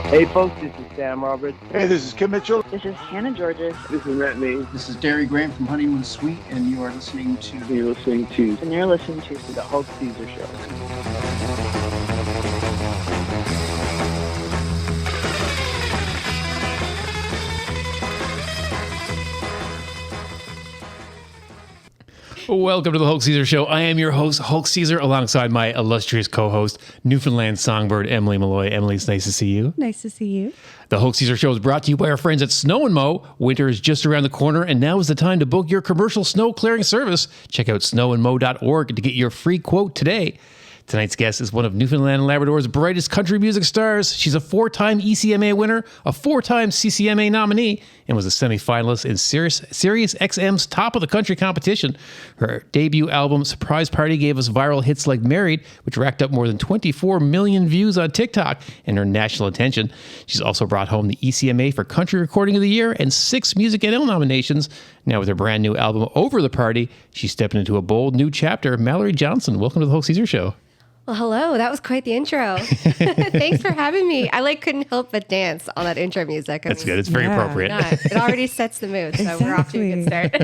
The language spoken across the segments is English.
Hey folks, this is Sam Roberts. Hey, this is Kim Mitchell. This is Hannah Georges. This is Matt Mee. This is Derry Graham from Honeymoon Suite, and you are listening to... And you're listening to The Hulk Caesar Show. Welcome to the Hulk Caesar Show. I am your host, Hulk Caesar, alongside my illustrious co-host, Newfoundland songbird Emily Malloy. Emily, it's nice to see you. Nice to see you. The Hulk Caesar Show is brought to you by our friends at Snow and Mow. Winter is just around the corner, and now is the time to book your commercial snow clearing service. Check out snowandmow.org to get your free quote today. Tonight's guest is one of Newfoundland and Labrador's brightest country music stars. She's a 4-time ECMA winner, a 4-time CCMA nominee, and was a semifinalist in Sirius XM's Top of the Country competition. Her debut album, Surprise Party, gave us viral hits like Married, which racked up more than 24 million views on TikTok and earned national attention. She's also brought home the ECMA for Country Recording of the Year and 6 MusicNL nominations. Now with her brand new album, Over the Party, she's stepping into a bold new chapter. Mallory Johnson, welcome to the Hulk Caesar Show. Well, hello. That was quite the intro. Thanks for having me. I couldn't help but dance on that intro music. That's good. It's very appropriate. It already sets the mood, so we're off to a good start.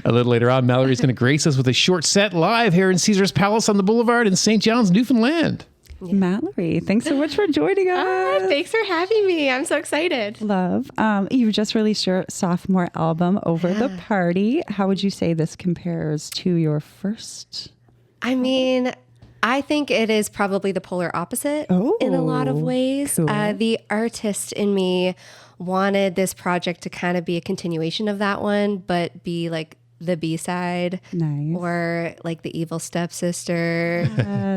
A little later on, Mallory's going to grace us with a short set live here in Caesar's Palace on the Boulevard in St. John's, Newfoundland. Yeah. Mallory, thanks so much for joining us. Thanks for having me. I'm so excited. Love. You just released your sophomore album, Over the Party. How would you say this compares to your first? I mean, I think it is probably the polar opposite in a lot of ways. Cool. The artist in me wanted this project to kind of be a continuation of that one, but be like the B-side. Nice. Or like the evil stepsister,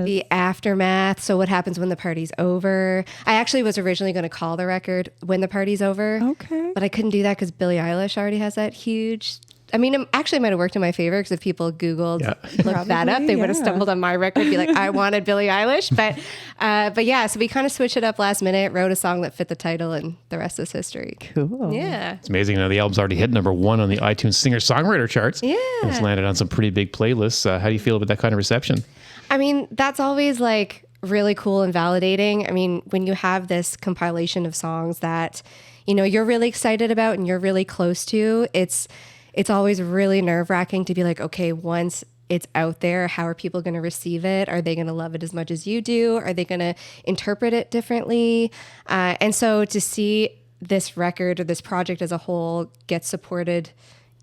the aftermath. So what happens when the party's over? I actually was originally going to call the record When the Party's Over. Okay. But I couldn't do that because Billie Eilish already has that huge... I mean, it actually might have worked in my favor because if people Googled, looked that up, they would have stumbled on my record, be like, I wanted Billie Eilish. But yeah, so we kind of switched it up last minute, wrote a song that fit the title, and the rest is history. Cool. Yeah. It's amazing. The album's already hit number 1 on the iTunes singer-songwriter charts. Yeah. And it's landed on some pretty big playlists. How do you feel about that kind of reception? I mean, that's always like really cool and validating. I mean, when you have this compilation of songs that, you know, you're really excited about and you're really close to, it's always really nerve-wracking to be like, okay, once it's out there, how are people going to receive it? Are they going to love it as much as you do? Are they going to interpret it differently? And so to see this record or this project as a whole get supported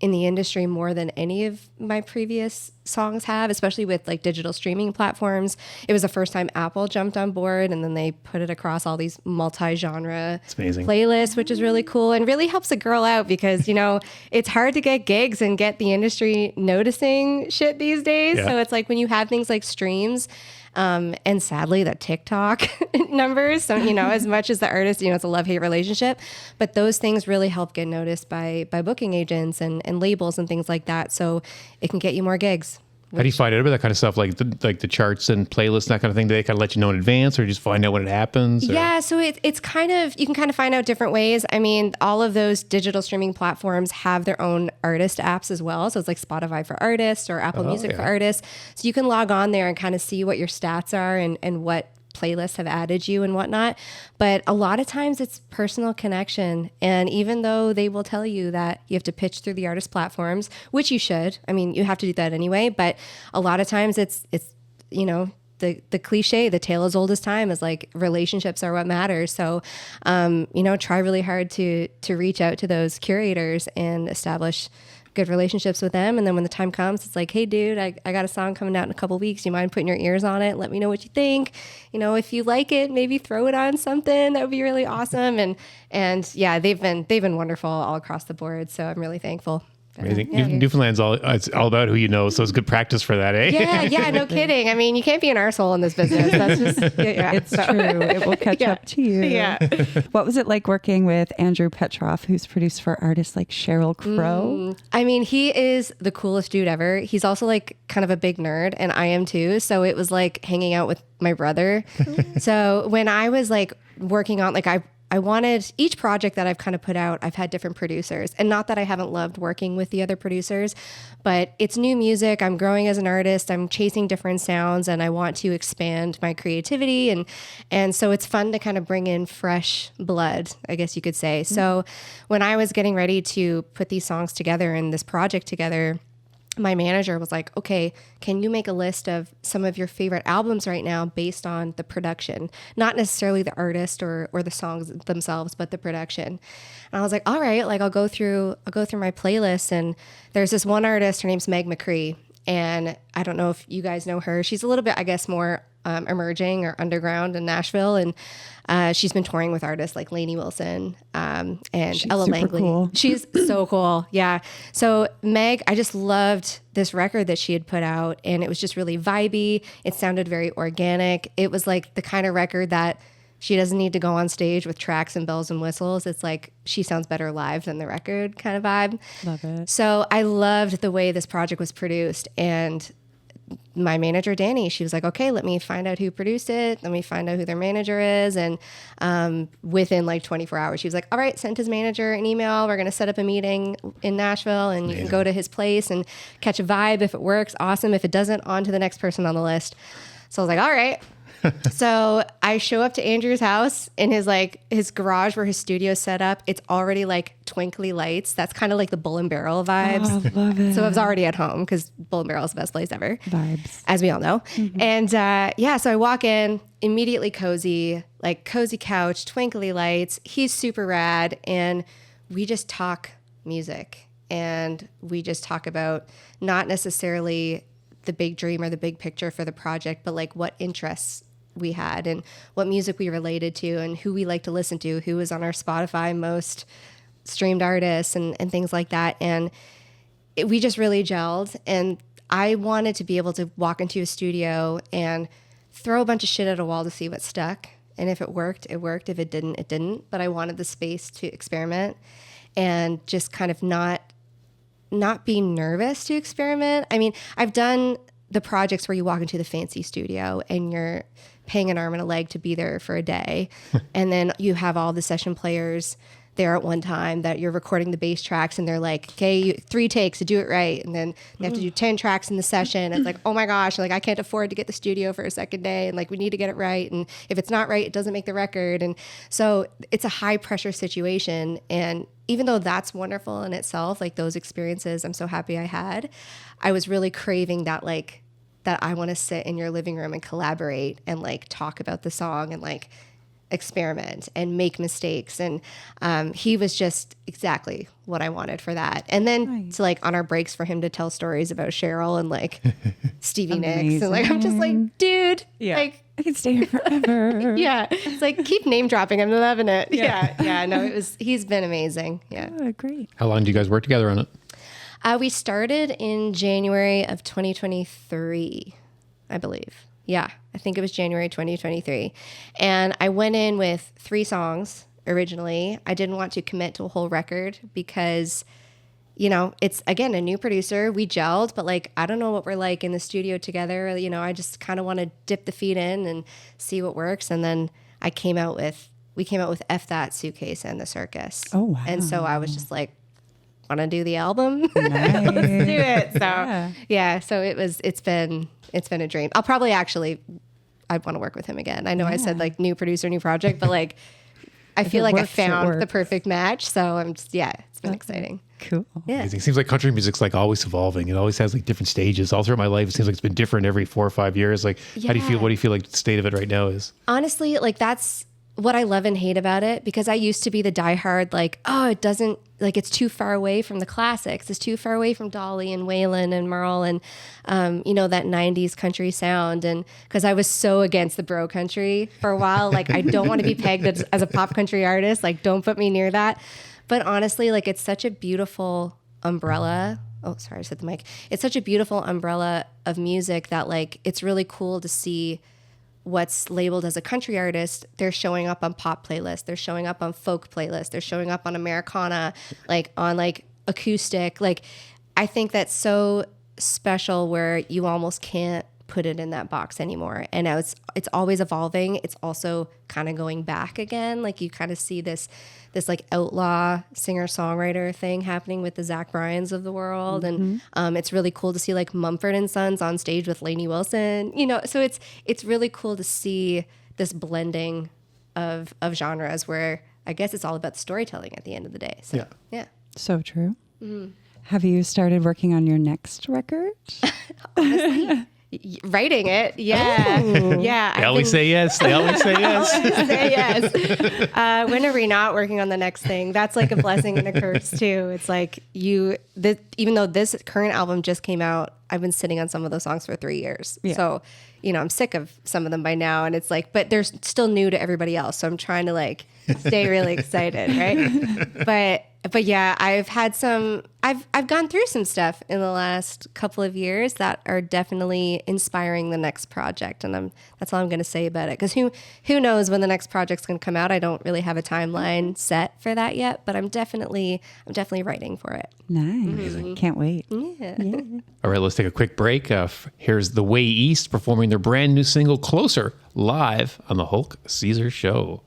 in the industry more than any of my previous songs have, especially with like digital streaming platforms. It was the first time Apple jumped on board, and then they put it across all these multi-genre playlists, which is really cool and really helps a girl out because, you know, it's hard to get gigs and get the industry noticing shit these days. Yeah. So it's like when you have things like streams, and sadly the TikTok numbers. So, you know, as much as the artist, you know, it's a love-hate relationship, but those things really help get noticed by booking agents and labels and things like that. So it can get you more gigs. How do you find out about that kind of stuff, like the charts and playlists, that kind of thing? Do they kind of let you know in advance, or you just find out when it happens? Or? Yeah, so it's kind of, you can kind of find out different ways. I mean, all of those digital streaming platforms have their own artist apps as well. So it's like Spotify for artists or Apple Music for artists. So you can log on there and kind of see what your stats are and what playlists have added you and whatnot. But a lot of times it's personal connection. And even though they will tell you that you have to pitch through the artist platforms, which you should, I mean, you have to do that anyway. But a lot of times it's you know, the cliche, the tale as old as time is like relationships are what matters. So, you know, try really hard to reach out to those curators and establish good relationships with them. And then when the time comes, it's like, hey dude, I got a song coming out in a couple weeks. You mind putting your ears on it? Let me know what you think. You know, if you like it, maybe throw it on something. That would be really awesome. And yeah, they've been wonderful all across the board. So I'm really thankful. Amazing. Yeah, Newfoundland's it's all about who you know, so it's good practice for that, eh? Yeah, no kidding. I mean, you can't be an arsehole in this business. That's just, it's true. It will catch up to you. Yeah. What was it like working with Andrew Petroff, who's produced for artists like Sheryl Crow? I mean, he is the coolest dude ever. He's also like kind of a big nerd, and I am too. So it was like hanging out with my brother. So when I was like working on, like I wanted each project that I've kind of put out, I've had different producers. And not that I haven't loved working with the other producers, but it's new music. I'm growing as an artist. I'm chasing different sounds and I want to expand my creativity. And so it's fun to kind of bring in fresh blood, I guess you could say. Mm-hmm. So when I was getting ready to put these songs together and this project together, my manager was like, okay, can you make a list of some of your favorite albums right now based on the production? Not necessarily the artist or the songs themselves, but the production. And I was like, all right, like I'll go through my playlist. And there's this one artist, her name's Meg McCree. And I don't know if you guys know her. She's a little bit, I guess, more emerging or underground in Nashville. And she's been touring with artists like Lainey Wilson and she's Ella super Langley. Cool. She's so cool. Yeah. So Meg, I just loved this record that she had put out. And it was just really vibey. It sounded very organic. It was like the kind of record that she doesn't need to go on stage with tracks and bells and whistles. It's like she sounds better live than the record kind of vibe. Love it. So I loved the way this project was produced. And my manager, Danny, she was like, okay, let me find out who produced it. Let me find out who their manager is. And within like 24 hours, she was like, all right, send his manager an email. We're going to set up a meeting in Nashville and you can go to his place and catch a vibe. If it works, awesome. If it doesn't, on to the next person on the list. So I was like, all right. So I show up to Andrew's house in his garage where his studio's set up. It's already like twinkly lights. That's kind of like the Bull and Barrel vibes. Oh, love it. So I was already at home because Bull and Barrel is the best place ever. Vibes. As we all know. Mm-hmm. And so I walk in, immediately cozy couch, twinkly lights. He's super rad. And we just talk music. And we just talk about not necessarily the big dream or the big picture for the project, but like what interests we had and what music we related to and who we like to listen to, who was on our Spotify most streamed artists and things like that. And we just really gelled. And I wanted to be able to walk into a studio and throw a bunch of shit at a wall to see what stuck. And if it worked, it worked. If it didn't, it didn't. But I wanted the space to experiment and just kind of not be nervous to experiment. I mean, I've done the projects where you walk into the fancy studio and you're paying an arm and a leg to be there for a day. And then you have all the session players there at one time that you're recording the bass tracks and they're like, okay, 3 takes to do it right. And then they have to do 10 tracks in the session. It's like, oh my gosh, like I can't afford to get the studio for a second day. And like, we need to get it right. And if it's not right, it doesn't make the record. And so it's a high pressure situation. And even though that's wonderful in itself, like those experiences, I'm so happy I had, I was really craving that, like, that I want to sit in your living room and collaborate and like talk about the song and like experiment and make mistakes. And he was just exactly what I wanted for that. And then to like on our breaks for him to tell stories about Cheryl and like Stevie Nicks. And like, I'm just like, dude, like I could stay here forever. yeah. It's like, keep name dropping. I'm loving it. Yeah. No, he's been amazing. Yeah. Oh, great. How long do you guys work together on it? We started in January of 2023, I believe. Yeah, I think it was January 2023. And I went in with 3 songs originally. I didn't want to commit to a whole record because, you know, it's, again, a new producer. We gelled, but like, I don't know what we're like in the studio together. You know, I just kind of want to dip the feet in and see what works. And then we came out with F That Suitcase and the Circus. Oh, wow. And so I was just like, want to do the album? Nice. Let's do it. So yeah, so it's been a dream. I'd want to work with him again. I know I said like new producer, new project, but like I feel like I found the perfect match. So I'm just, it's been exciting. Cool. Yeah. Amazing. It seems like country music's like always evolving. It always has like different stages. All throughout my life, it seems like it's been different every 4 or 5 years. Like, how do you feel? What do you feel like the state of it right now is? Honestly, like that's what I love and hate about it, because I used to be the diehard, like, oh, it doesn't, like, it's too far away from the classics. It's too far away from Dolly and Waylon and Merle and, that 90s country sound. And because I was so against the bro country for a while, like, I don't want to be pegged as a pop country artist. Like, don't put me near that. But honestly, like, it's such a beautiful umbrella. Oh, sorry, I just hit the mic. It's such a beautiful umbrella of music that, like, it's really cool to see what's labeled as a country artist. They're showing up on pop playlists. They're showing up on folk playlists. They're showing up on Americana, like on like acoustic. Like, I think that's so special where you almost can't put it in that box anymore. And now it's always evolving. It's also kind of going back again. Like you kind of see this like outlaw singer-songwriter thing happening with the Zach Bryans of the world. And it's really cool to see like Mumford and Sons on stage with Lainey Wilson, you know, so it's really cool to see this blending of genres where I guess it's all about storytelling at the end of the day. So, yeah. So true. Have you started working on your next record? Honestly, writing it. Yeah. Yeah. They always say yes. They always say yes. Say yes. When are we not working on the next thing? That's like a blessing and a curse too. It's like even though this current album just came out, I've been sitting on some of those songs for 3 years. Yeah. So, you know, I'm sick of some of them by now, and it's like, but they're still new to everybody else. So I'm trying to like stay really excited, right? But yeah, I've gone through some stuff in the last couple of years that are definitely inspiring the next project, and that's all I'm going to say about it. Because who knows when the next project's going to come out? I don't really have a timeline set for that yet, but I'm definitely writing for it. Nice, amazing. Can't wait. Yeah. All right, let's take a quick break. Here's The Way East performing their brand new single "Closer" live on the Hulk Caesar Show.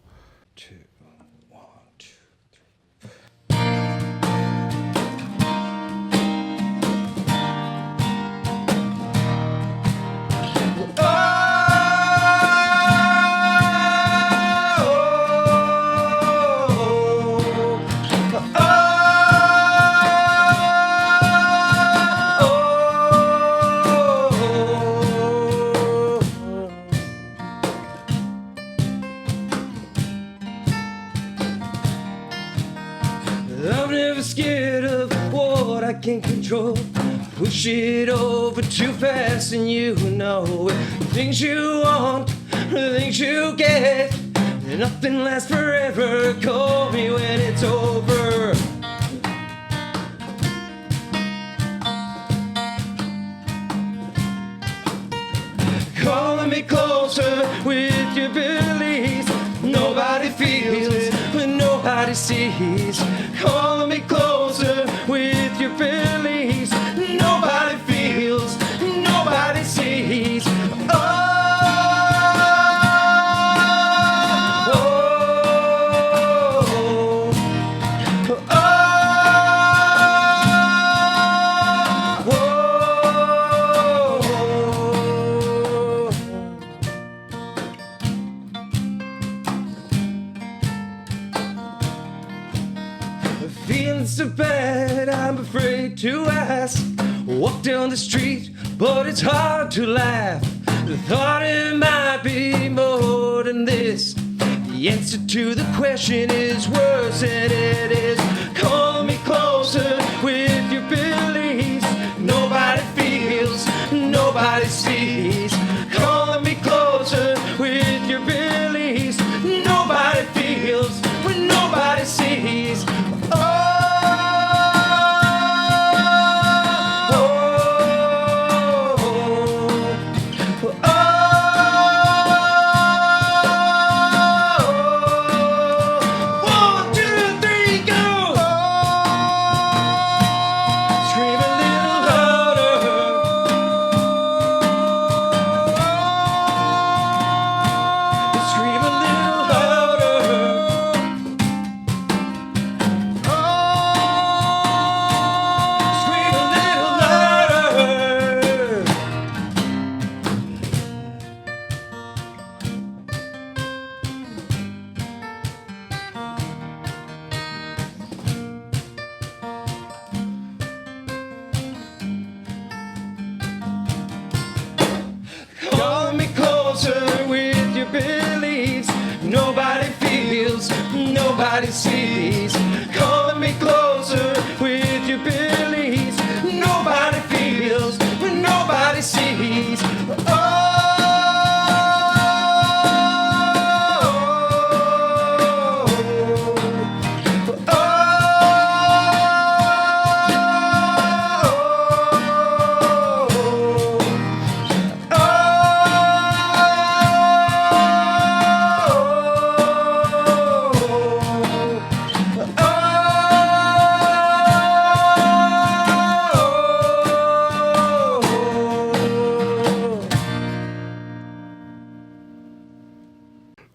I'm never scared of what I can't control. Push it over too fast and you know it. Things you want, things you get, and nothing lasts forever. Call me when it's over. Calling me closer with your beliefs. Nobody feels when nobody sees. Calling me closer with your beliefs. Nobody feels, nobody sees. So bad, I'm afraid to ask. Walk down the street, but it's hard to laugh. The thought it might be more than this. The answer to the question is worse than it is. Call me closer with your beliefs. Nobody feels, nobody sees. Calling me closer with your beliefs. Nobody feels when nobody sees. Nobody sees. Calling me closer with your beliefs. Nobody feels when nobody sees. Oh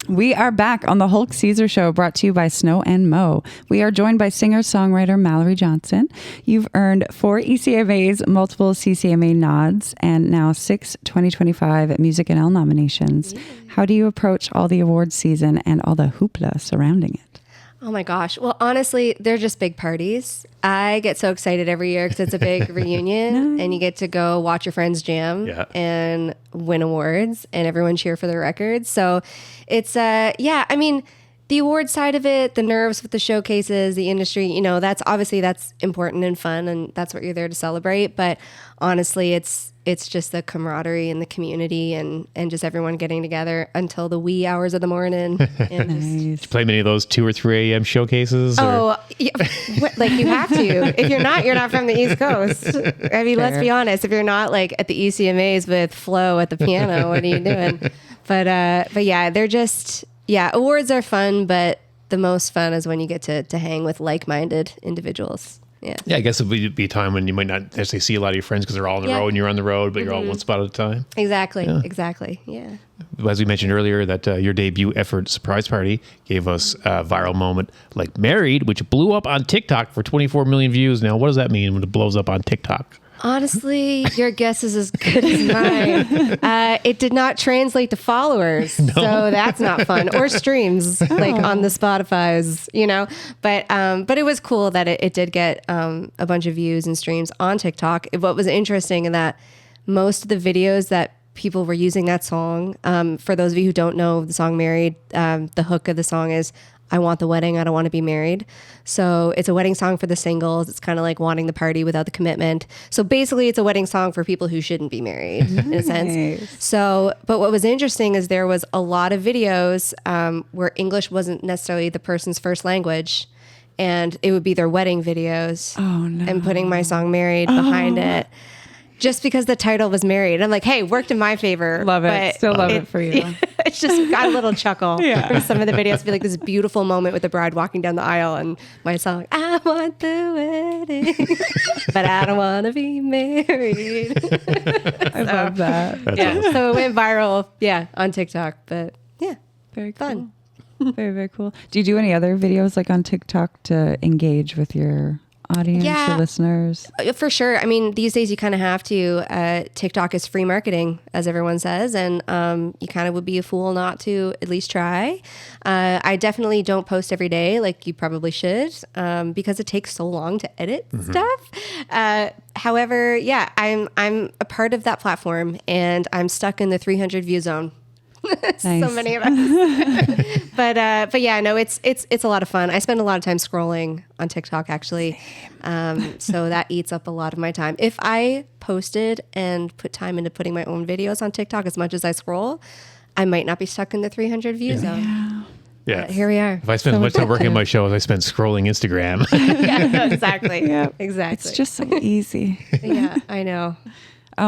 We are back on the Hulk Caesar Show, brought to you by Snow and Mo. We are joined by singer-songwriter Mallory Johnson. You've earned 4 ECMAs, multiple CCMA nods, and now 6 2025 MusicNL nominations. How do you approach all the awards season and all the hoopla surrounding it? Oh my gosh. Well, honestly, they're just big parties. I get so excited every year because it's a big reunion and you get to go watch your friends jam and win awards and everyone cheer for their records. So it's, I mean, the award side of it, the nerves with the showcases, the industry, you know, that's important and fun and that's what you're there to celebrate. But honestly, it's just the camaraderie and the community and just everyone getting together until the wee hours of the morning. And Did you play many of those 2 or 3 a.m. showcases? Oh, yeah, like you have to. If you're not from the East Coast. I mean, let's be honest. If you're not like at the ECMAs with Flo at the piano, what are you doing? But yeah, they're just, awards are fun, but the most fun is when you get to hang with like-minded individuals. Yeah, I guess it would be a time when you might not necessarily see a lot of your friends because they're all on the road and you're on the road, but you're all one spot at a time. Exactly. Yeah. As we mentioned earlier, that your debut effort, Surprise Party, gave us a viral moment like Married, which blew up on TikTok for 24 million views. Now, what does that mean when it blows up on TikTok? Honestly, your guess is as good as mine. It did not translate to followers, so that's not fun. Or streams, like on the Spotify's, you know. But it was cool that it did get a bunch of views and streams on TikTok. What was interesting in that most of the videos that people were using that song, for those of you who don't know the song Married, the hook of the song is, I want the wedding, I don't want to be married. So it's a wedding song for the singles. It's kind of like wanting the party without the commitment. So basically it's a wedding song for people who shouldn't be married in a sense. So, but what was interesting is there was a lot of videos where English wasn't necessarily the person's first language and it would be their wedding videos and putting my song Married behind it. Just because the title was Married. I'm like, hey, worked in my favor. Love it. Still love it for you. It's just got a little chuckle. For some of the videos, be like this beautiful moment with the bride walking down the aisle and my song, I want the wedding, but I don't want to be married. I love that. Awesome. So it went viral, on TikTok. But Very fun. Cool. Very, very cool. Do you do any other videos like on TikTok to engage with your audience, your listeners? For sure. I mean, these days you kind of have to. TikTok is free marketing, as everyone says, and you kind of would be a fool not to at least try. I definitely don't post every day like you probably should because it takes so long to edit stuff. However, I'm a part of that platform and I'm stuck in the 300 view zone. So many of us. but yeah, no, it's a lot of fun. I spend a lot of time scrolling on TikTok actually. So that eats up a lot of my time. If I posted and put time into putting my own videos on TikTok as much as I scroll, I might not be stuck in the 300 view zone. Yeah. But here we are. If I spend as much time working on my show as I spend scrolling Instagram. Exactly. Exactly. It's just so easy. Yeah, I know.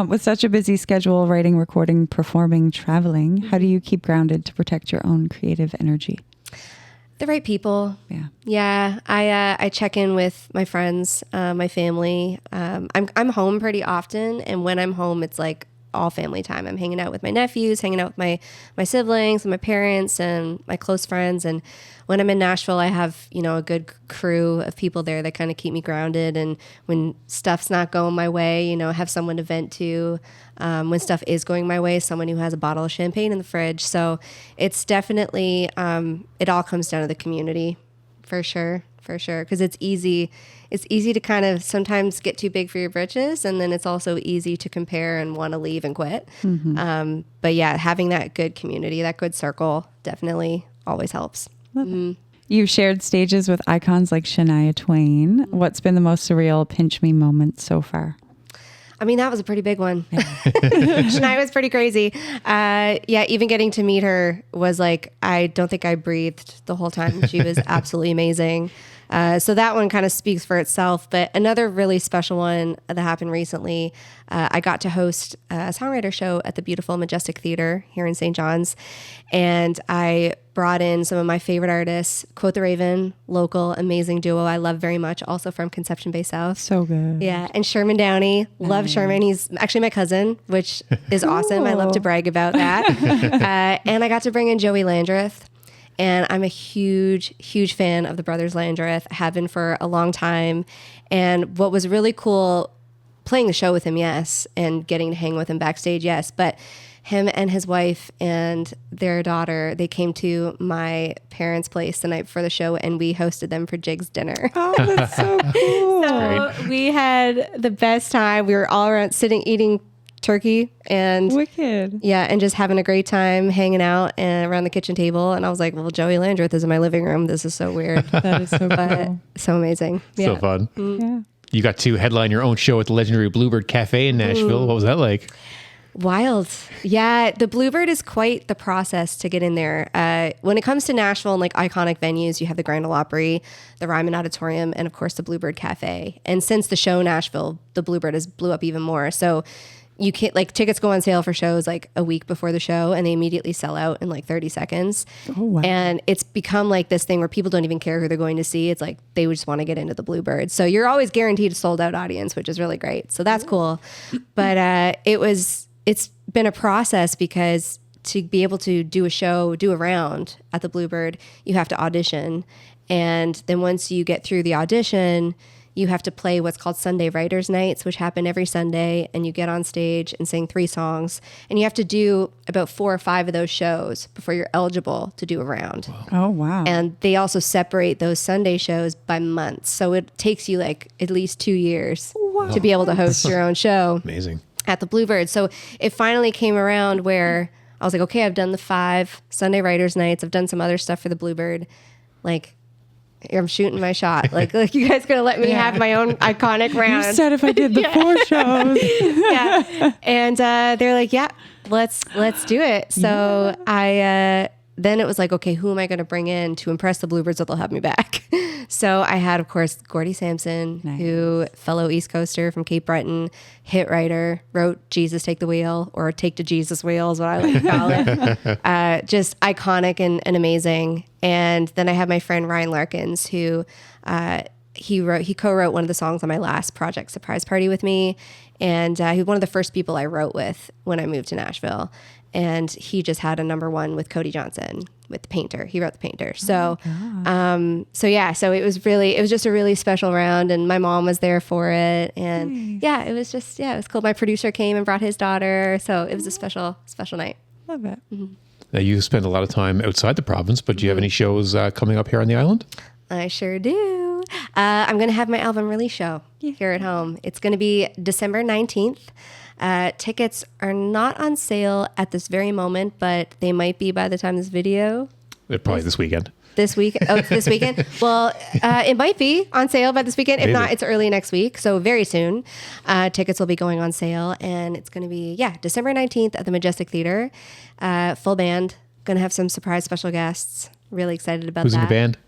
With such a busy schedule, writing, recording, performing, traveling, how do you keep grounded to protect your own creative energy? The right people. Yeah. I check in with my friends, my family. I'm home pretty often, and when I'm home, it's like all family time. I'm hanging out with my nephews, hanging out with my siblings and my parents and my close friends. And when I'm in Nashville, I have, a good crew of people there that kind of keep me grounded. And when stuff's not going my way, have someone to vent to. When stuff is going my way, someone who has a bottle of champagne in the fridge. So it's definitely, it all comes down to the community for sure. Because it's easy to kind of sometimes get too big for your britches, and then it's also easy to compare and want to leave and quit. But yeah, having that good community, that good circle definitely always helps. You've shared stages with icons like Shania Twain. What's been the most surreal pinch me moment so far? I mean, that was a pretty big one. Shania was pretty crazy. Even getting to meet her was like, I don't think I breathed the whole time. She was absolutely amazing. So that one kind of speaks for itself. But another really special one that happened recently, I got to host a songwriter show at the beautiful Majestic Theater here in St. John's. And I brought in some of my favorite artists, Quote the Raven, local, amazing duo I love very much, also from Conception Bay South. So good. Yeah, and Sherman Downey. Love Sherman. He's actually my cousin, which is awesome. I love to brag about that. And I got to bring in Joey Landreth. And I'm a huge, huge fan of the Brothers Landreth. I have been for a long time. And what was really cool, playing the show with him, yes, and getting to hang with him backstage, yes, but him and his wife and their daughter, they came to my parents' place the night before the show, and we hosted them for Jig's dinner. Oh, that's so cool. So we had the best time. We were all around sitting, eating turkey and Wicked. yeah, and just having a great time hanging out and around the kitchen table. And I was like, well, Joey Landreth is in my living room. This is so weird. That is so But cool. so amazing. So Yeah. fun. Yeah. You got to headline your own show at the legendary Bluebird Cafe in Nashville. What was that like? Wild. Yeah, the Bluebird is quite the process to get in there. When it comes to Nashville and like iconic venues, you have the Grand Ole Opry, the Ryman Auditorium, and of course the Bluebird Cafe. And since the show Nashville, the Bluebird has blew up even more. So you can't, like, tickets go on sale for shows like a week before the show and they immediately sell out in like 30 seconds. Oh, wow. And it's become like this thing where people don't even care who they're going to see. It's like they just want to get into the Bluebird. So you're always guaranteed a sold out audience, which is really great. So that's cool. But it's been a process because to be able to do a round at the Bluebird, you have to audition. And then once you get through the audition, you have to play what's called Sunday Writers' Nights, which happen every Sunday. And you get on stage and sing 3 songs. And you have to do about 4 or 5 of those shows before you're eligible to do a round. Oh, wow. And they also separate those Sunday shows by months. So it takes you like at least 2 years to be able to host your own show Amazing. at the Bluebird. So it finally came around where I was like, okay, I've done the 5 Sunday Writers' Nights. I've done some other stuff for the Bluebird. Like, I'm shooting my shot. Like you guys gonna let me have my own iconic round? You said if I did the 4 shows. Yeah. And they're like, yeah, let's do it. So I then it was like, okay, who am I going to bring in to impress the Bluebirds that they'll have me back? So I had, of course, Gordy Sampson, who fellow East Coaster from Cape Breton, hit writer, wrote Jesus Take the Wheel, or Take to Jesus Wheel is what I like to call it. Just iconic and amazing. And then I have my friend Ryan Larkins, who he co-wrote one of the songs on my last project, Surprise Party, with me. And he was one of the first people I wrote with when I moved to Nashville. And he just had a #1 with Cody Johnson with The Painter. He wrote The Painter. So, so it was just a really special round, and my mom was there for it. And it was cool. My producer came and brought his daughter. So it was a special night. Love it. Now, you spend a lot of time outside the province, but do you have any shows coming up here on the island? I sure do. I'm going to have my album release show here at home. It's going to be December 19th. Tickets are not on sale at this very moment, but they might be by the time this video. Probably this weekend. This week? Oh, it's this weekend? Well, it might be on sale by this weekend. If not, it's early next week. So very soon, tickets will be going on sale. And it's going to be, December 19th at the Majestic Theater. Full band. Going to have some surprise special guests. Really excited about Who's that. in the band?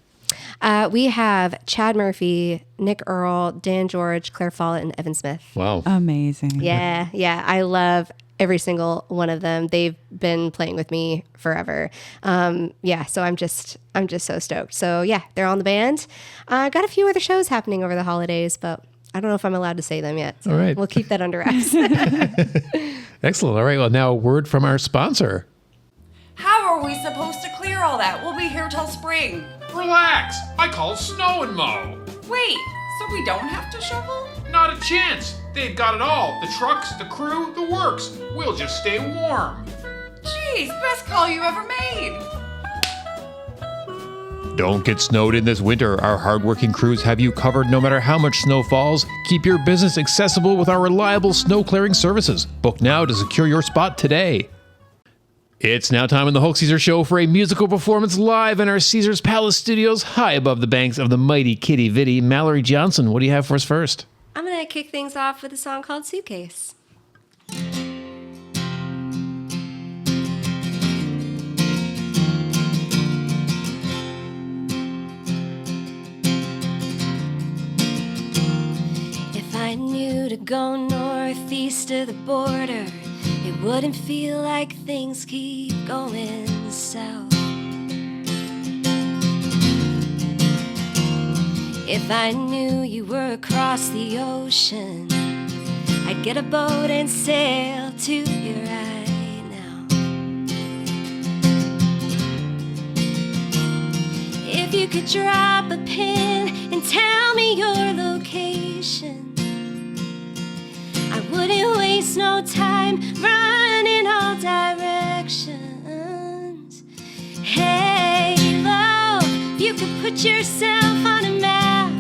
We have Chad Murphy, Nick Earl, Dan George, Claire Follett, and Evan Smith. Wow. Amazing. Yeah. I love every single one of them. They've been playing with me forever. So I'm just so stoked. So they're on the band. Got a few other shows happening over the holidays, but I don't know if I'm allowed to say them yet. So All right. we'll keep that under wraps. Excellent. All right. Well, now a word from our sponsor. How are we supposed to clear all that? We'll be here till spring. Relax! I call Snow and Mow. Wait, so we don't have to shovel? Not a chance. They've got it all. The trucks, the crew, the works. We'll just stay warm. Jeez, best call you ever made. Don't get snowed in this winter. Our hardworking crews have you covered no matter how much snow falls. Keep your business accessible with our reliable snow clearing services. Book now to secure your spot today. It's now time in the Hulk Caesar Show for a musical performance live in our Caesars Palace studios high above the banks of the mighty Kitty Vitty. Mallory Johnson, what do you have for us first? I'm going to kick things off with a song called Suitcase. If I knew to go northeast of the border, it wouldn't feel like things keep going south. If I knew you were across the ocean, I'd get a boat and sail to you right now. you could drop a pin and tell me your location, I wouldn't waste no time running all directions. Hey, love, if you could put yourself on a map,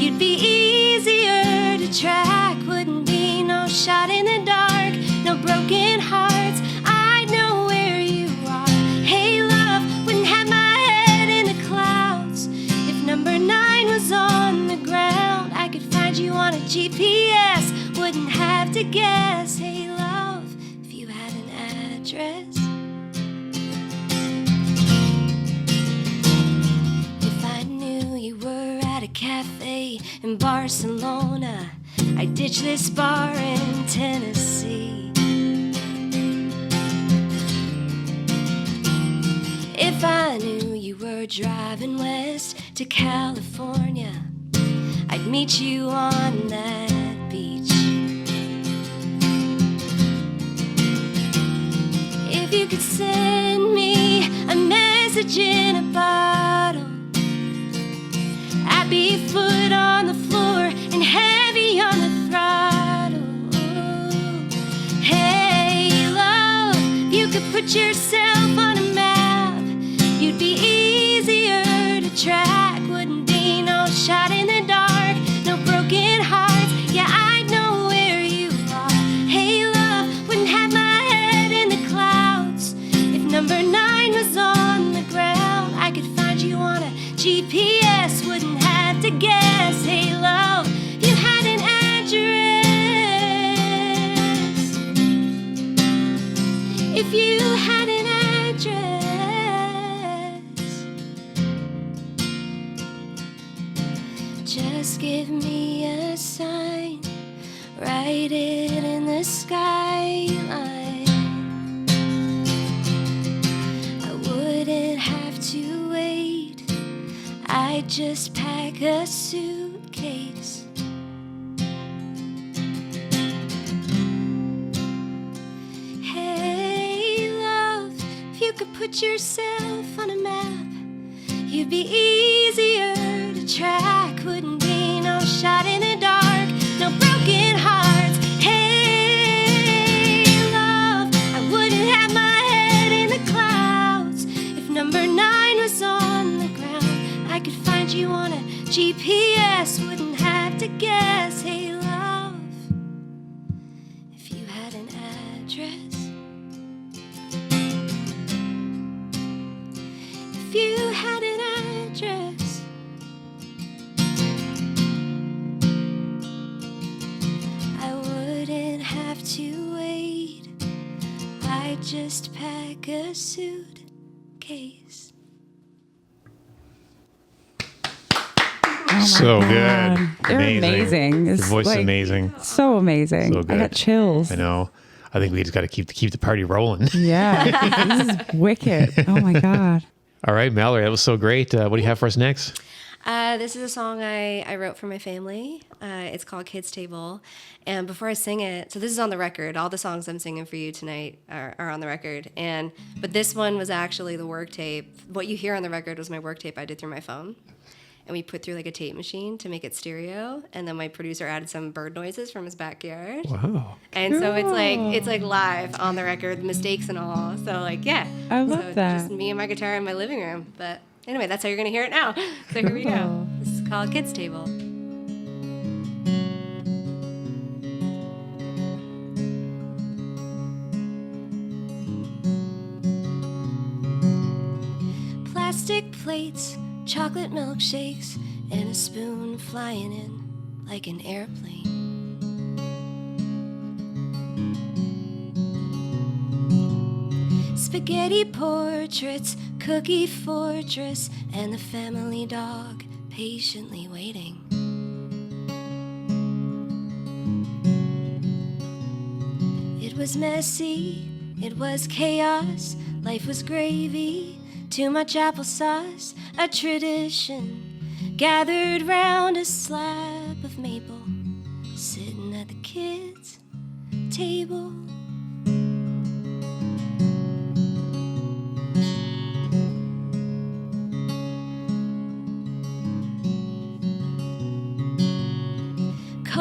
you'd be easier to track. Wouldn't be no shot in the dark, no broken hearts. I'd know where you are. Hey, love, wouldn't have my head in the clouds. If number 9 was on the ground, I could find you on a GPS. Wouldn't have to guess. Hey, love, if you had an address. If I knew you were at a cafe in Barcelona, I'd ditch this bar in Tennessee. If I knew you were driving west to California, I'd meet you on that beach. If you could send me a message in a bottle, I'd be foot on the floor and heavy on the throttle. Hey, love, you could put yourself on a map, you'd be easier to track. Wouldn't be no shot in the dark, no broken hearts. Yeah, I'd know where you are. Hey, love, wouldn't have my head in the clouds. If number 9 was on the ground, I could find you on a GPS. Wouldn't have to guess. Hey, love, you had an address. If you had an address, just give me a sign, write it in the skyline. I wouldn't have to wait, I'd just pack a suitcase. Hey, love, if you could put yourself on a map, you'd be easier to track. Wouldn't be no shot in the dark, no broken hearts. Hey, love, I wouldn't have my head in the clouds. If number 9 was on the ground, I could find you on a GPS. Wouldn't have to guess. Hey, love, if you had an address. If you had an address, I wouldn't have to wait, I'd just pack a suitcase. So God. good. They're amazing. Your It's voice is like amazing. So amazing. So I good. got chills. I know. I think we just got to keep the party rolling. Yeah. This is wicked. Oh my God. All right, Mallory, that was so great. What do you have for us next? This is a song I wrote for my family. It's called Kids Table. And before I sing it, so this is on the record. All the songs I'm singing for you tonight are on the record. But this one was actually the work tape. What you hear on the record was my work tape I did through my phone. And we put through like a tape machine to make it stereo. And then my producer added some bird noises from his backyard. Wow. And so it's like live on the record, mistakes and all. So like, yeah. I love so that. Just me and my guitar in my living room. But anyway, that's how you're going to hear it now. So here we go. This is called Kids Table. Plastic plates, chocolate milkshakes, and a spoon flying in like an airplane. Spaghetti portraits, cookie fortress, and the family dog patiently waiting. It was messy, it was chaos, life was gravy, too much applesauce, a tradition. Gathered round a slab of maple, sitting at the kids' table.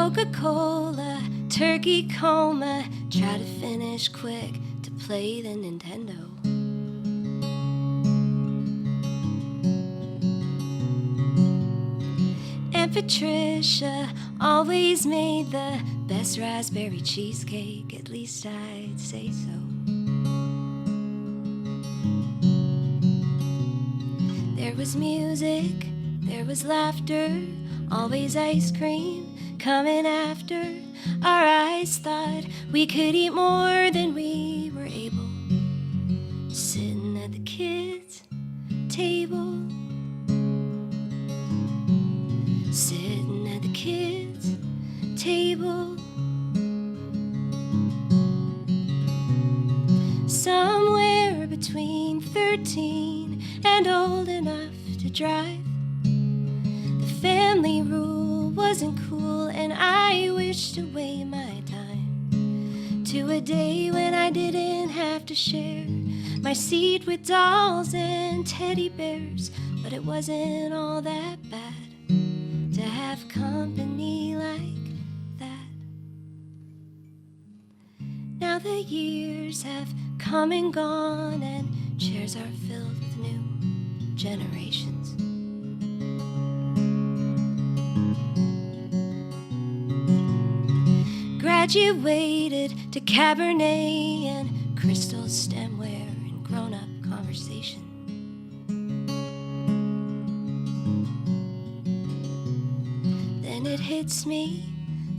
Coca-Cola, turkey coma, try to finish quick to play the Nintendo. And Patricia always made the best raspberry cheesecake, at least I'd say so. There was music, there was laughter, always ice cream coming after. Our eyes thought we could eat more than we were able. Sitting at the kids' table, sitting at the kids' table. Somewhere between 13 and old enough to drive. The family rule wasn't cool, and I wished away my time to a day when I didn't have to share my seat with dolls and teddy bears. But it wasn't all that bad to have company like that. Now the years have come and gone, and chairs are filled with new generations. Graduated to Cabernet and crystal stemware and grown-up conversation. Then it hits me,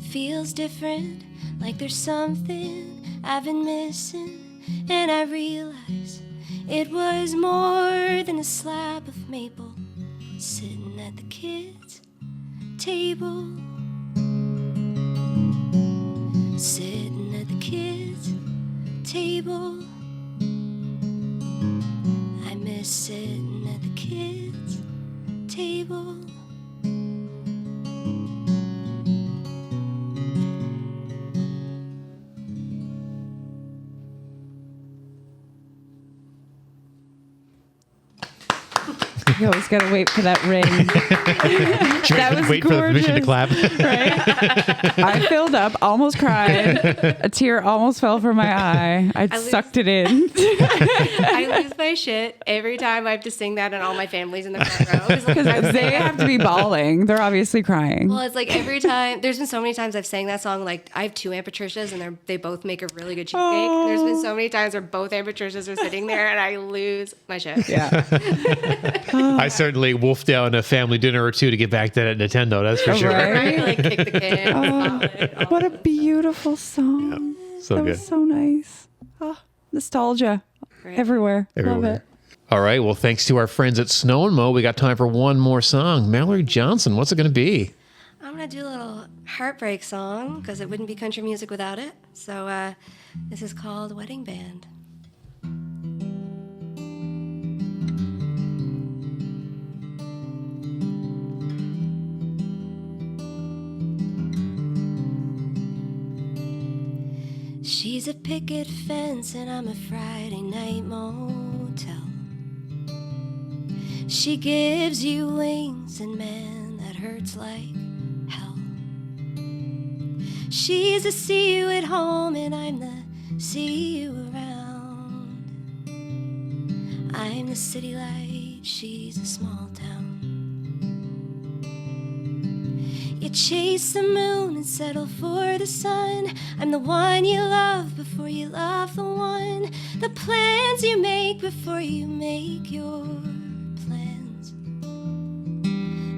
feels different, like there's something I've been missing. And I realize it was more than a slab of maple sitting at the kids' table. Sitting at the kids' table. I miss sitting at the kids' table. You always got to wait for that ring. That was wait for the permission to clap. Right? I filled up, almost cried. A tear almost fell from my eye. I sucked it in. I lose my shit every time I have to sing that, and all my family's in the front row. Because they have to be bawling. They're obviously crying. Well, it's like every time. There's been so many times I've sang that song. Like I have two Aunt Patricias, and they both make a really good cheesecake. Oh. There's been so many times where both Aunt Patricias are sitting there, and I lose my shit. Yeah. I certainly wolfed down a family dinner or two to get back to that Nintendo, that's for sure. Right? Like kick the can. What a beautiful song. Yeah, so that good. was so nice. Oh, nostalgia everywhere. Love it. All right. Well, thanks to our friends at Snow and Mo, we got time for one more song. Mallory Johnson, what's it going to be? I'm gonna do a little heartbreak song because it wouldn't be country music without it. So this is called Wedding Band. She's a picket fence and I'm a Friday night motel. She gives you wings and man, that hurts like hell. She's a see you at home and I'm the see you around. I'm the city light, she's a small town. You chase the moon and settle for the sun. I'm the one you love before you love the one. The plans you make before you make your plans.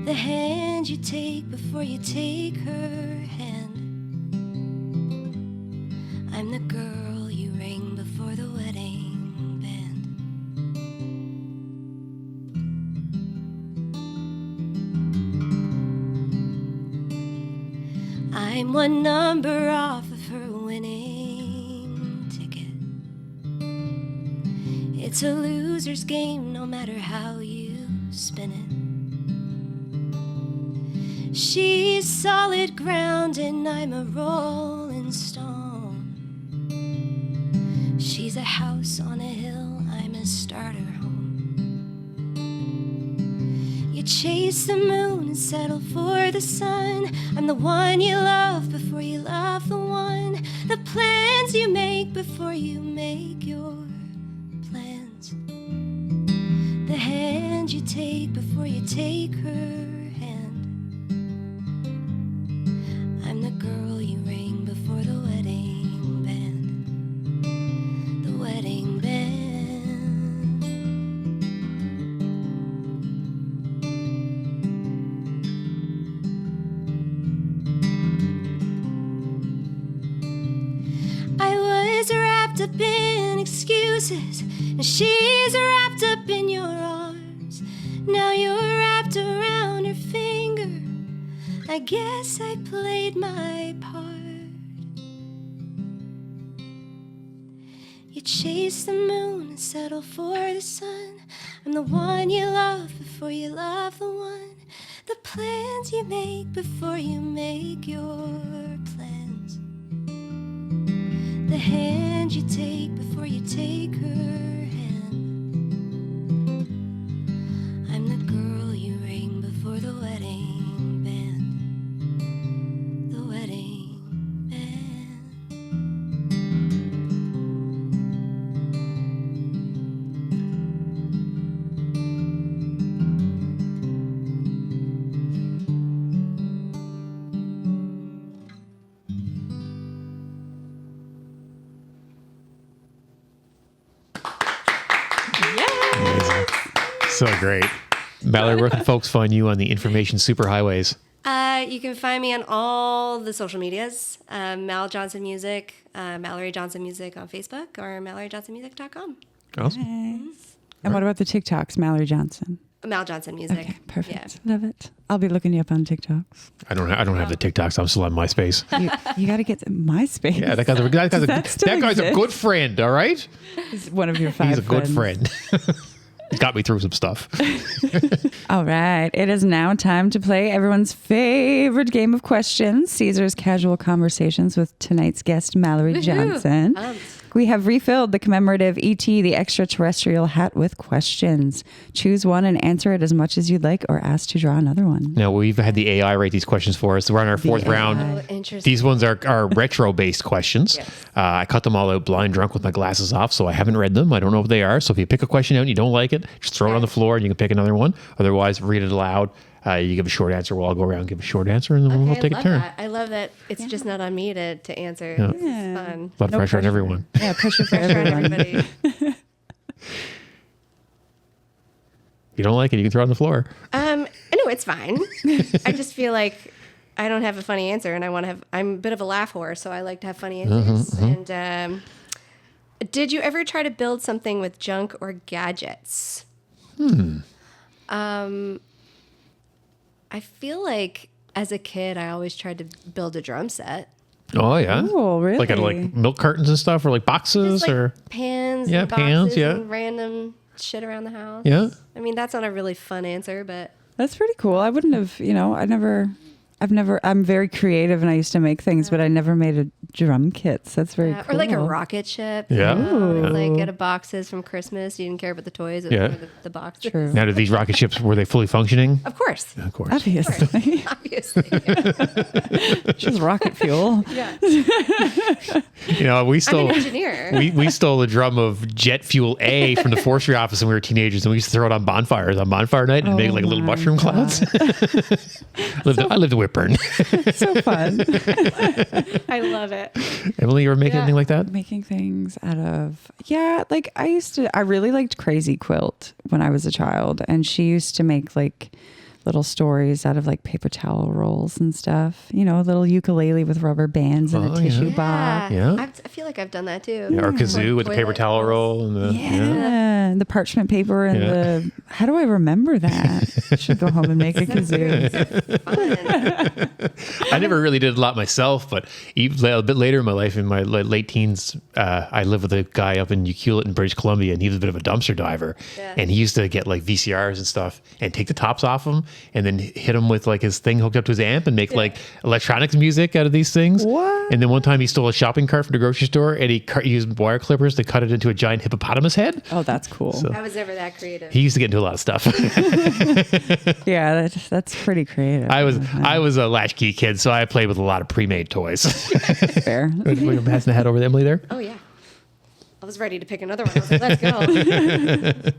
The hand you take before you take her hand. I'm the girl you ring before the wedding band. I'm one number off of her winning ticket. It's a loser's game no matter how you spin it. She's solid ground and I'm a rolling stone. She's a house on a hill, I'm a starter home. You chase the moon and settle for the sun. I'm the one you love before you love the one. The plans you make before you make your plans. The hand you take before you take her hand. I'm the girl you ring before the wedding band. The wedding band. I was wrapped up in excuses, and she's wrapped up in your arms. Now you're wrapped around her finger. I guess I played my part. You chase the moon and settle for the sun. I'm the one you love before you love the one. The plans you make before you make your plans. The hand you take before you take her hand. I'm the girl you ring before the wedding band. The wedding band. So great. Mallory, where can folks find you on the information superhighways? You can find me on all the social medias. Mal Johnson Music, Mallory Johnson Music on Facebook, or MalloryJohnsonMusic.com. Awesome. Nice. And what about the TikToks, Mallory Johnson? Mal Johnson Music. Okay, perfect. Yeah. Love it. I'll be looking you up on TikToks. I don't have the TikToks. I'm still on MySpace. You got to get MySpace. Yeah, that guy's a good friend, all right? He's one of your 5 He's a good friends. friend. Got me through some stuff. All right. It is now time to play everyone's favorite game of questions, Caesar's Casual Conversations with tonight's guest, Mallory Johnson. We have refilled the commemorative ET, the extraterrestrial hat, with questions. Choose one and answer it as much as you'd like, or ask to draw another one. Now, we've had the AI write these questions for us. We're on our 4th round. Oh, interesting. These ones are retro-based questions. Yes. I cut them all out blind drunk with my glasses off, so I haven't read them. I don't know what they are. So if you pick a question out and you don't like it, just throw it on the floor and you can pick another one. Otherwise, read it aloud. You give a short answer. We'll all go around and give a short answer, and then we'll take a turn. That. I love that it's just not on me to answer. Yeah. This is fun. A lot of pressure on everyone. Yeah, pressure for Pressure on everyone. everybody. You don't like it, you can throw it on the floor. No, it's fine. I just feel like I don't have a funny answer, and I'm a bit of a laugh whore, so I like to have funny answers. And did you ever try to build something with junk or gadgets? I feel like as a kid, I always tried to build a drum set. Oh, yeah? Oh, really? Like out of like milk cartons and stuff, or like boxes, Just like or... pans, Yeah, and boxes, pans, yeah. and random shit around the house. Yeah. I mean, that's not a really fun answer, but That's pretty cool. I wouldn't have, I'm very creative and I used to make things, but I never made a drum kits. That's very cool. or like a rocket ship. Yeah. Like get a boxes from Christmas. You didn't care about the toys or Yeah. the boxes. True. Now, did these rocket ships, were they fully functioning? Of course. Of course. Obviously. Obviously. Yeah. Just rocket fuel. You know, we I'm stole... an engineer. We stole a drum of jet fuel A from the forestry office when we were teenagers, and we used to throw it on bonfires on bonfire night and make like little my mushroom clouds. I lived a Whitburn. So fun. I love it. Emily, you ever make anything like that? Making things out of, like I really liked Crazy Quilt when I was a child, and she used to make like little stories out of like paper towel rolls and stuff, a little ukulele with rubber bands and a tissue box. Yeah. I feel like I've done that too. Yeah, or kazoo with the paper Toilet towel rolls. roll and the Yeah, the parchment paper and the. How do I remember that? I should go home and make a kazoo. Fun. I never really did a lot myself, but a bit later in my life, in my late teens, I lived with a guy up in Ucluelet in British Columbia, and he was a bit of a dumpster diver. Yeah. And he used to get like VCRs and stuff and take the tops off them and then hit him with like his thing hooked up to his amp and make like electronics music out of these things. What? And then one time he stole a shopping cart from the grocery store and he used wire clippers to cut it into a giant hippopotamus head. Oh, that's cool. I was never that creative. He used to get into a lot of stuff. Yeah, that's pretty creative. I was a latchkey kid, so I played with a lot of pre-made toys. Fair. We're passing the hat over to Emily there. Oh yeah. I was ready to pick another one. I was like, let's go.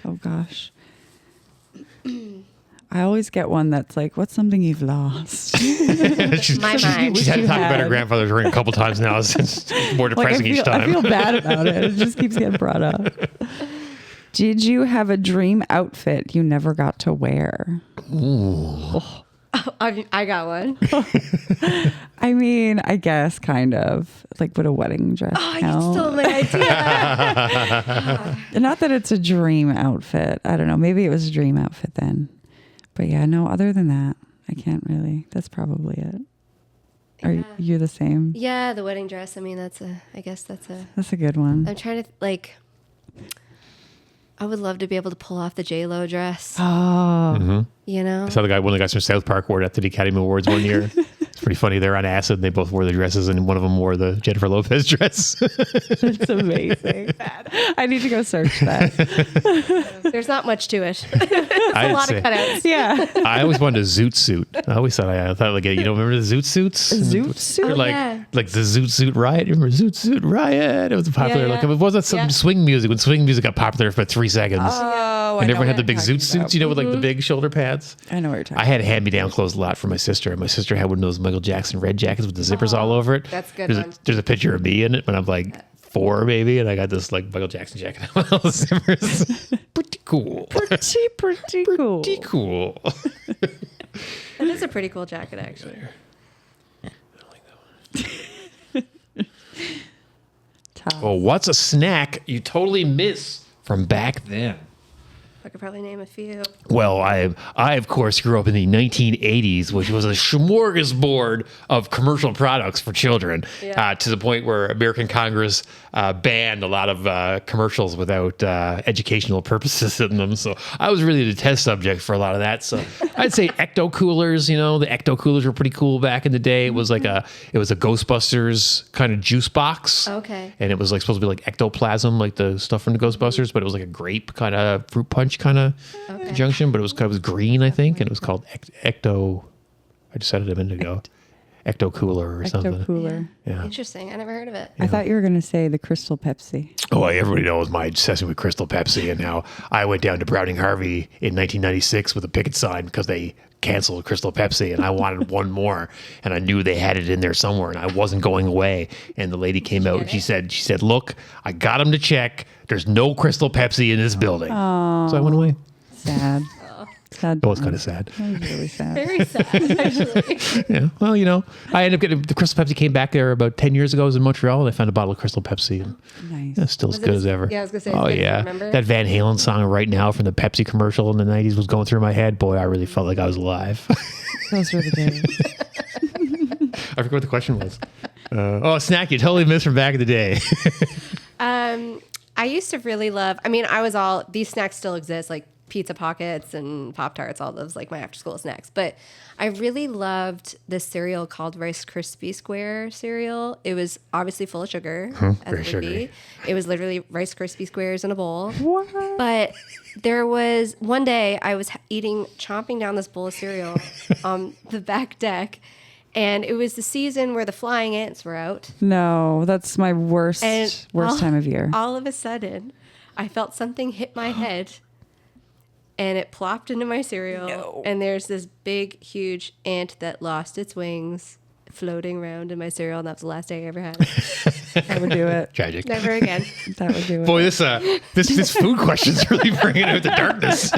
Oh gosh. I always get one that's like, what's something you've lost? she's My mind. had to talk about her had. grandfather's ring a couple times now. It's more depressing each time. I feel bad about it. It just keeps getting brought up. Did you have a dream outfit you never got to wear? I got one. I mean, I guess kind of. Like, would a wedding dress Oh, count? you stole my idea. Not that it's a dream outfit. I don't know. Maybe it was a dream outfit then. But yeah, no, other than that, I can't really. That's probably it. Are you the same? Yeah, the wedding dress. I mean, That's a good I'm one. trying to I would love to be able to pull off the J-Lo dress. Oh. You know? I saw one of the guys from South Park wore it at the Academy Awards one year. It's pretty funny. They're on acid and they both wore the dresses and one of them wore the Jennifer Lopez dress. That's amazing. I need to go search that. There's not much to it. It's a lot of cutouts. Yeah. I always wanted a zoot suit. I always thought like, remember the zoot suits? Zoot suit? Like, yeah. like the Zoot Suit Riot. You remember Zoot Suit Riot? It was popular. Yeah, Like, yeah. it wasn't some Yeah. swing music. When swing music got popular for 3 seconds. Oh, And everyone had the big zoot suits, with like the big shoulder pads. I know what you're talking I had hand-me-down clothes a lot for my sister. And my sister had one of those Michael Jackson red jackets with the zippers all over it. That's a good one. There's a picture of me in it when I'm like 4, maybe. And I got this like Michael Jackson jacket with all the zippers. Pretty cool. Pretty cool. Pretty cool. That is a pretty cool jacket, actually. Oh, what's a snack you totally miss from back then? I could probably name a few. Well, I of course grew up in the 1980s, which was a smorgasbord of commercial products for children, to the point where American Congress banned a lot of commercials without educational purposes in them. So I was really the test subject for a lot of that. So I'd say ecto coolers. The ecto coolers were pretty cool back in the day. It was like a Ghostbusters kind of juice box. Okay. And it was like supposed to be like ectoplasm, like the stuff from the Ghostbusters, but it was like a grape kind of fruit punch kind of conjunction, but it was green, I think, and it was called ecto. I just said it a minute ago. Ecto cooler or something. Ecto cooler. Yeah. Interesting. I never heard of it. I thought you were going to say the Crystal Pepsi. Oh, everybody knows my obsession with Crystal Pepsi and how I went down to Browning Harvey in 1996 with a picket sign because they canceled Crystal Pepsi and I wanted one more and I knew they had it in there somewhere and I wasn't going away. And the lady came out and she said, look, I got them to check. There's no Crystal Pepsi in this building. Oh, So I went away. sad. Sad. It was kind of sad. That was really sad. Very sad, actually. Yeah. Well, I ended up getting the Crystal Pepsi came back there about 10 years ago. I was in Montreal and I found a bottle of Crystal Pepsi. And Nice. it's still as Was it good as- as ever. yeah, I was gonna say, Oh, as good as you yeah. remember? That Van Halen song Right Now from the Pepsi commercial in the 90s was going through my head. Boy, I really felt like I was alive. Those were the days. I forgot what the question was. A snack you totally missed from back in the day. I used to really love, these snacks still exist, like Pizza Pockets and Pop-Tarts, all those, like my after-school snacks. But I really loved this cereal called Rice Krispie Square cereal. It was obviously full of sugar, as very it would sugary. be. It was literally Rice Krispie Squares in a bowl. What? But there was one day I was chomping down this bowl of cereal on the back deck, and it was the season where the flying ants were out. No, that's my worst time of year. All of a sudden, I felt something hit my head, and it plopped into my cereal. And there's this big, huge ant that lost its wings floating around in my cereal, and that was the last day I ever had. That would do it. Tragic. Never again. That would do it. Boy, this food question's really bringing out the darkness.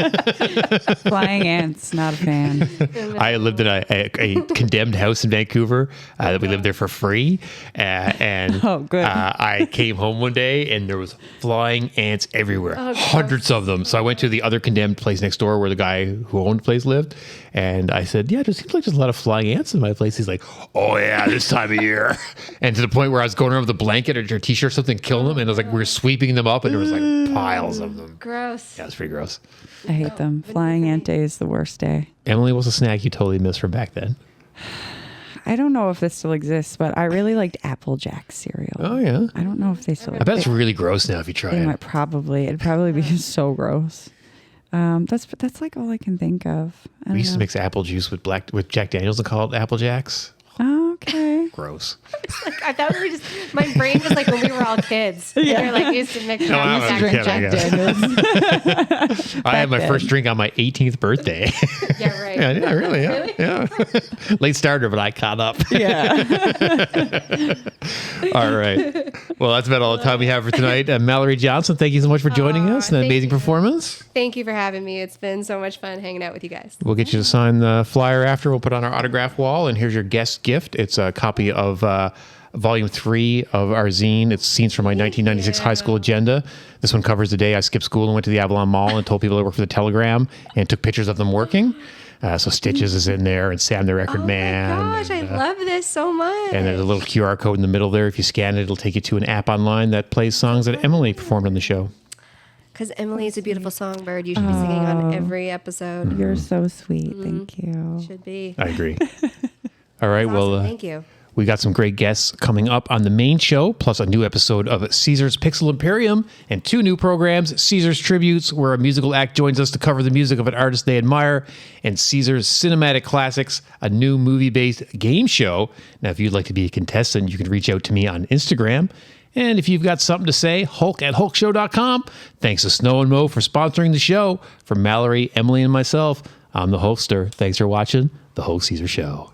Flying ants, not a fan. I lived in a condemned house in Vancouver that we lived there for free. And Oh, good. I came home one day and there was flying ants everywhere, Oh, hundreds of them. So I went to the other condemned place next door where the guy who owned the place lived. And I said, yeah, it seems like there's a lot of flying ants in my place. He's like, oh, yeah, this time of year. And to the point where I was going around with a blanket or your t-shirt or something, killing them. And it was like we were sweeping them up and there was like piles of them. Gross. Yeah, it's pretty gross. I hate them. Flying Ant Day is the worst day. Emily, what's a snack you totally missed from back then? I don't know if this still exists, but I really liked Apple Jack cereal. Oh, yeah. I don't know if they still I bet it's really gross now if you try They it. might it'd probably be so gross. That's like all I can think of. I We don't used to know. mix apple juice with Jack Daniels and call it Apple Jacks. Oh, okay. Gross. Like, I thought we were just, my brain was like when we were all kids. Yeah. We were like, used to mix No, I Jack was Drink kidding, Jack Daniels. I had my then. first drink on my 18th birthday. Yeah, right. yeah, really. Yeah. Yeah. Late starter, but I caught up. Yeah. All right. Well, that's about all the time we have for tonight. Mallory Johnson, thank you so much for joining us. An thank amazing you. performance. Thank you for having me. It's been so much fun hanging out with you guys. We'll get you to sign the flyer after. We'll put on our autograph wall. And here's your guest gift. It's a copy of Volume 3 of our zine. It's scenes from my 1996 high school agenda. This one covers the day I skipped school and went to the Avalon Mall and told people I worked for the Telegram and took pictures of them working. So Stitches is in there and Sam the Record Man. Oh my gosh, I love this so much. And there's a little QR code in the middle there. If you scan it, it'll take you to an app online that plays songs that Emily performed on the show. Because Emily is a beautiful songbird. You should be singing on every episode. You're so sweet. Thank you. Should be. I agree. All right. Well, Thank you. we got some great guests coming up on the main show, plus a new episode of Caesar's Pixel Imperium and 2 new programs, Caesar's Tributes, where a musical act joins us to cover the music of an artist they admire, and Caesar's Cinematic Classics, a new movie-based game show. Now, if you'd like to be a contestant, you can reach out to me on Instagram. And if you've got something to say, Hulk@hulkshow.com. Thanks to Snow and Mo for sponsoring the show. For Mallory, Emily, and myself, I'm the Hulkster. Thanks for watching The Hulk Caesar Show.